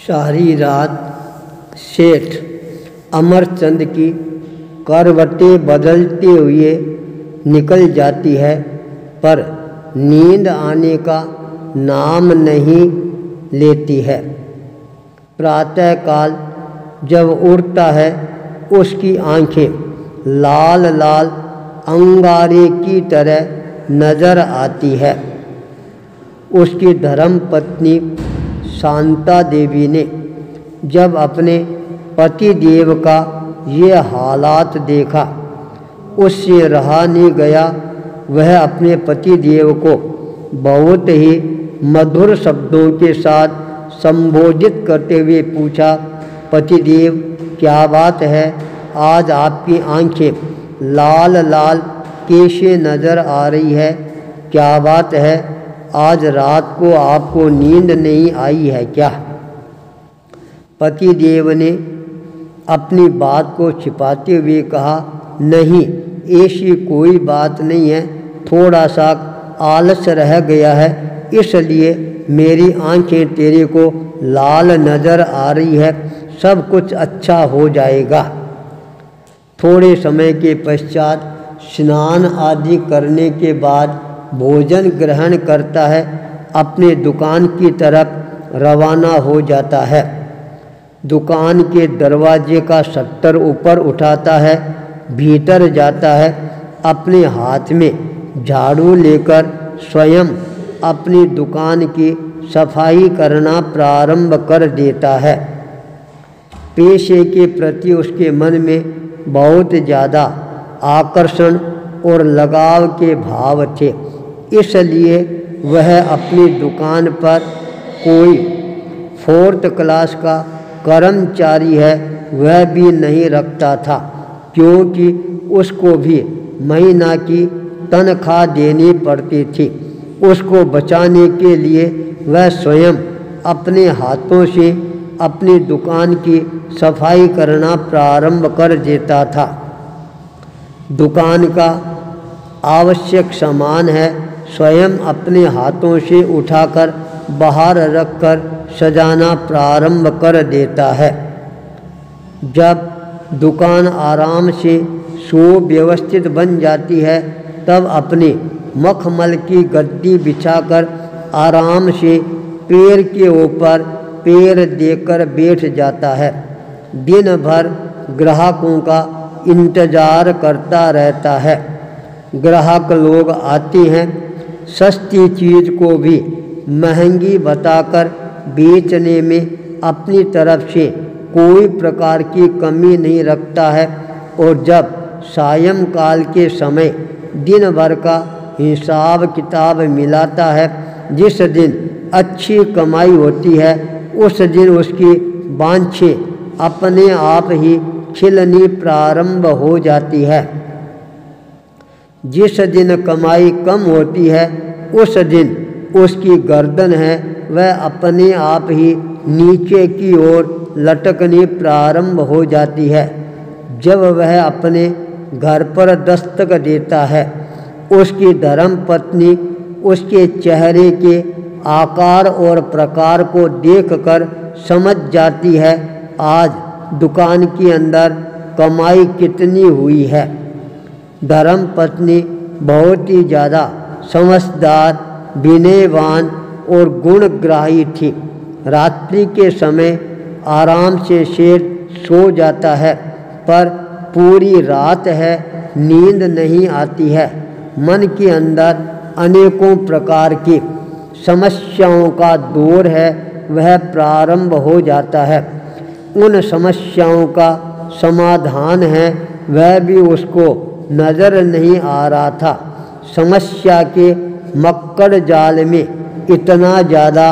सारी रात सेठ अमरचंद की करवटें बदलते हुए निकल जाती है, पर नींद आने का नाम नहीं लेती है। प्रातःकाल जब उठता है, उसकी आंखें लाल लाल अंगारे की तरह नजर आती है। उसकी धर्मपत्नी शांता देवी ने जब अपने पतिदेव का ये हालात देखा, उससे रहा नहीं गया। वह अपने पतिदेव को बहुत ही मधुर शब्दों के साथ संबोधित करते हुए पूछा, पतिदेव क्या बात है, आज आपकी आंखें लाल लाल कैसे नज़र आ रही है? क्या बात है, आज रात को आपको नींद नहीं आई है क्या? पतिदेव ने अपनी बात को छिपाते हुए कहा, नहीं, ऐसी कोई बात नहीं है, थोड़ा सा आलस रह गया है, इसलिए मेरी आंखें तेरे को लाल नज़र आ रही है। सब कुछ अच्छा हो जाएगा। थोड़े समय के पश्चात स्नान आदि करने के बाद भोजन ग्रहण करता है, अपने दुकान की तरफ रवाना हो जाता है। दुकान के दरवाजे का शटर ऊपर उठाता है, भीतर जाता है, अपने हाथ में झाड़ू लेकर स्वयं अपनी दुकान की सफाई करना प्रारंभ कर देता है। पेशे के प्रति उसके मन में बहुत ज़्यादा आकर्षण और लगाव के भाव थे, इसलिए वह अपनी दुकान पर कोई 4th क्लास का कर्मचारी है वह भी नहीं रखता था, क्योंकि उसको भी महीना की तनख्वाह देनी पड़ती थी। उसको बचाने के लिए वह स्वयं अपने हाथों से अपनी दुकान की सफाई करना प्रारंभ कर देता था। दुकान का आवश्यक सामान है स्वयं अपने हाथों से उठाकर बाहर रखकर सजाना प्रारंभ कर देता है। जब दुकान आराम से सुव्यवस्थित बन जाती है, तब अपनी मखमल की गद्दी बिछाकर आराम से पैर के ऊपर पैर देकर बैठ जाता है। दिन भर ग्राहकों का इंतजार करता रहता है। ग्राहक लोग आते हैं, सस्ती चीज़ को भी महंगी बताकर बेचने में अपनी तरफ से कोई प्रकार की कमी नहीं रखता है। और जब सायंकाल के समय दिन भर का हिसाब किताब मिलाता है, जिस दिन अच्छी कमाई होती है, उस दिन उसकी बाँछें अपने आप ही खिलनी प्रारंभ हो जाती है। जिस दिन कमाई कम होती है, उस दिन उसकी गर्दन है वह अपने आप ही नीचे की ओर लटकनी प्रारंभ हो जाती है। जब वह अपने घर पर दस्तक देता है, उसकी धर्मपत्नी उसके चेहरे के आकार और प्रकार को देखकर समझ जाती है आज दुकान के अंदर कमाई कितनी हुई है। धर्मपत्नी बहुत ही ज़्यादा समझदार, विनयवान और गुणग्राही थी। रात्रि के समय आराम से सेठ सो जाता है, पर पूरी रात है नींद नहीं आती है। मन के अंदर अनेकों प्रकार की समस्याओं का दौर है वह प्रारंभ हो जाता है। उन समस्याओं का समाधान है वह भी उसको नज़र नहीं आ रहा था। समस्या के मक्कड़ जाल में इतना ज़्यादा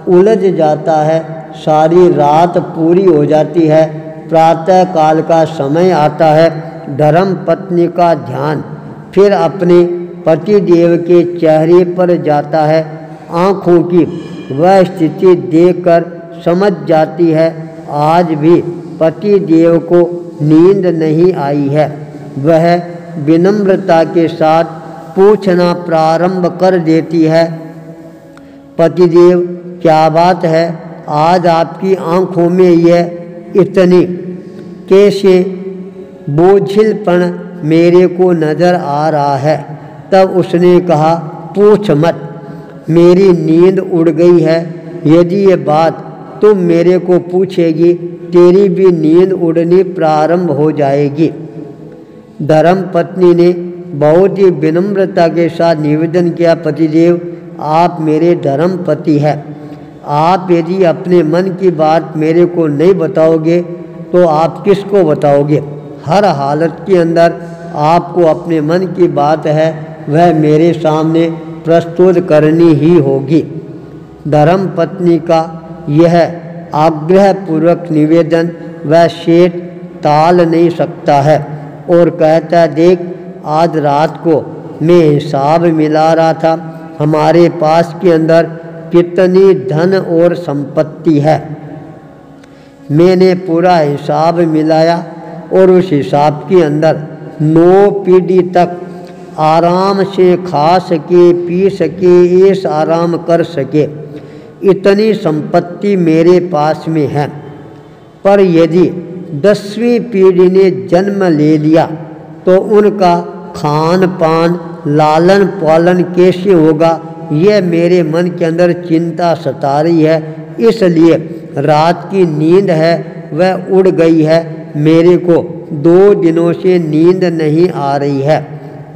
उलझ जाता है, सारी रात पूरी हो जाती है। प्रातः काल का समय आता है, धर्मपत्नी का ध्यान फिर अपने पतिदेव के चेहरे पर जाता है। आँखों की वह स्थिति देखकर समझ जाती है आज भी पतिदेव को नींद नहीं आई है। वह विनम्रता के साथ पूछना प्रारंभ कर देती है, पतिदेव क्या बात है, आज आपकी आँखों में यह इतनी कैसे बोझिलपन मेरे को नज़र आ रहा है। तब उसने कहा, पूछ मत, मेरी नींद उड़ गई है। यदि ये बात तुम मेरे को पूछेगी, तेरी भी नींद उड़नी प्रारंभ हो जाएगी। धर्म पत्नी ने बहुत ही विनम्रता के साथ निवेदन किया, पतिदेव आप मेरे धर्म पति हैं। आप यदि अपने मन की बात मेरे को नहीं बताओगे तो आप किसको बताओगे? हर हालत के अंदर आपको अपने मन की बात है वह मेरे सामने प्रस्तुत करनी ही होगी। धर्म पत्नी का यह आग्रहपूर्वक निवेदन वह सेठ टाल नहीं सकता है और कहता, देख आज रात को मैं हिसाब मिला रहा था, हमारे पास के अंदर कितनी धन और संपत्ति है। मैंने पूरा हिसाब मिलाया और उस हिसाब के अंदर 9 पीढ़ी तक आराम से खा सके, पी सके, ऐश आराम कर सके, इतनी संपत्ति मेरे पास में है। पर यदि 10वीं पीढ़ी ने जन्म ले लिया तो उनका खान पान लालन पालन कैसे होगा, यह मेरे मन के अंदर चिंता सता रही है। इसलिए रात की नींद है वह उड़ गई है। मेरे को 2 दिनों से नींद नहीं आ रही है।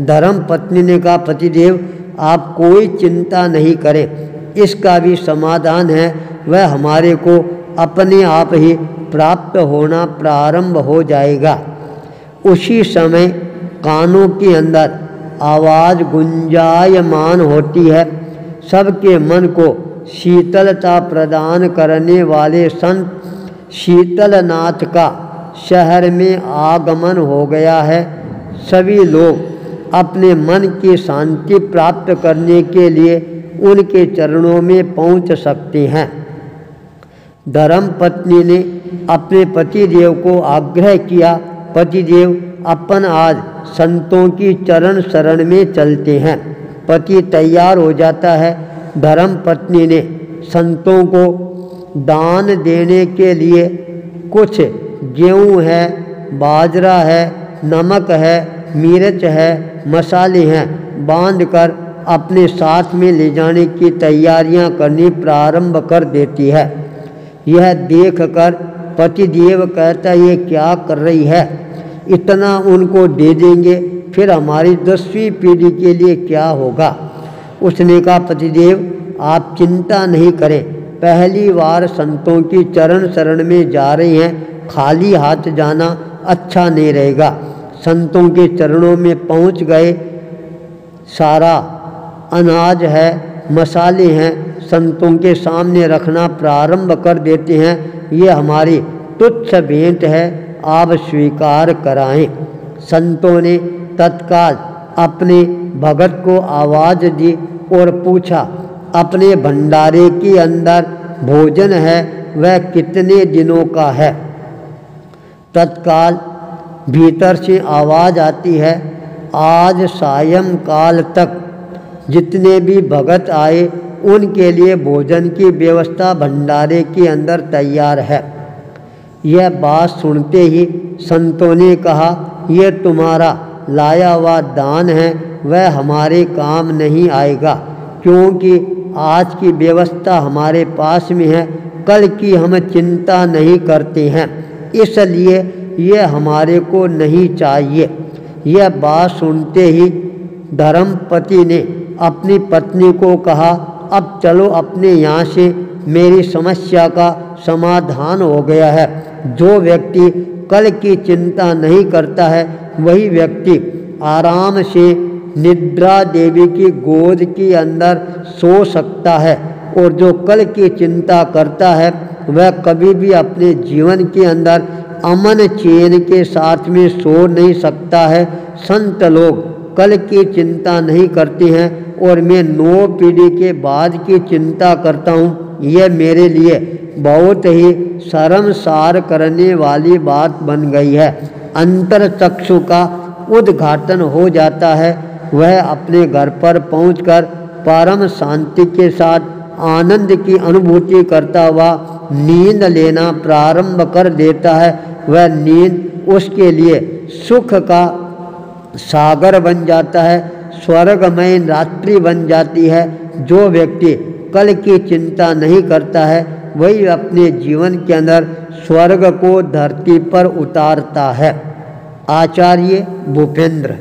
धर्म पत्नी ने कहा, पतिदेव आप कोई चिंता नहीं करें, इसका भी समाधान है, वह हमारे को अपने आप ही प्राप्त होना प्रारंभ हो जाएगा। उसी समय कानों के अंदर आवाज़ गुंजायमान होती है। सबके मन को शीतलता प्रदान करने वाले संत शीतलनाथ का शहर में आगमन हो गया है। सभी लोग अपने मन की शांति प्राप्त करने के लिए उनके चरणों में पहुंच सकते हैं। धर्म पत्नी ने अपने पतिदेव को आग्रह किया, पतिदेव अपन आज संतों की चरण शरण में चलते हैं। पति तैयार हो जाता है। धर्म पत्नी ने संतों को दान देने के लिए कुछ गेहूँ है, बाजरा है, नमक है, मिर्च है, मसाले हैं बांधकर अपने साथ में ले जाने की तैयारियां करनी प्रारंभ कर देती है। यह देखकर पतिदेव कहता, ये क्या कर रही है, इतना उनको दे देंगे फिर हमारी 10वीं पीढ़ी के लिए क्या होगा। उसने कहा, पतिदेव आप चिंता नहीं करें, पहली बार संतों की चरण शरण में जा रही हैं, खाली हाथ जाना अच्छा नहीं रहेगा। संतों के चरणों में पहुंच गए, सारा अनाज है, मसाले हैं, संतों के सामने रखना प्रारंभ कर देते हैं। ये हमारी तुच्छ भेंट है, आप स्वीकार कराएं। संतों ने तत्काल अपने भगत को आवाज़ दी और पूछा, अपने भंडारे के अंदर भोजन है वह कितने दिनों का है। तत्काल भीतर से आवाज़ आती है, आज सायंकाल तक जितने भी भगत आए उनके लिए भोजन की व्यवस्था भंडारे के अंदर तैयार है। यह बात सुनते ही संतों ने कहा, यह तुम्हारा लाया हुआ दान है वह हमारे काम नहीं आएगा, क्योंकि आज की व्यवस्था हमारे पास में है, कल की हम चिंता नहीं करते हैं, इसलिए यह हमारे को नहीं चाहिए। यह बात सुनते ही धर्मपति ने अपनी पत्नी को कहा, अब चलो अपने यहाँ से, मेरी समस्या का समाधान हो गया है। जो व्यक्ति कल की चिंता नहीं करता है वही व्यक्ति आराम से निद्रा देवी की गोद के अंदर सो सकता है, और जो कल की चिंता करता है वह कभी भी अपने जीवन के अंदर अमन चैन के साथ में सो नहीं सकता है। संत लोग कल की चिंता नहीं करते हैं और मैं 9 पीढ़ी के बाद की चिंता करता हूँ, यह मेरे लिए बहुत ही शर्मसार करने वाली बात बन गई है। अंतर चक्षु का उद्घाटन हो जाता है। वह अपने घर पर पहुंचकर परम शांति के साथ आनंद की अनुभूति करता हुआ नींद लेना प्रारंभ कर देता है वह नींद उसके लिए सुख का सागर बन जाता है, स्वर्गमय रात्रि बन जाती है। जो व्यक्ति कल की चिंता नहीं करता है वही अपने जीवन के अंदर स्वर्ग को धरती पर उतारता है। आचार्य भूपेंद्र।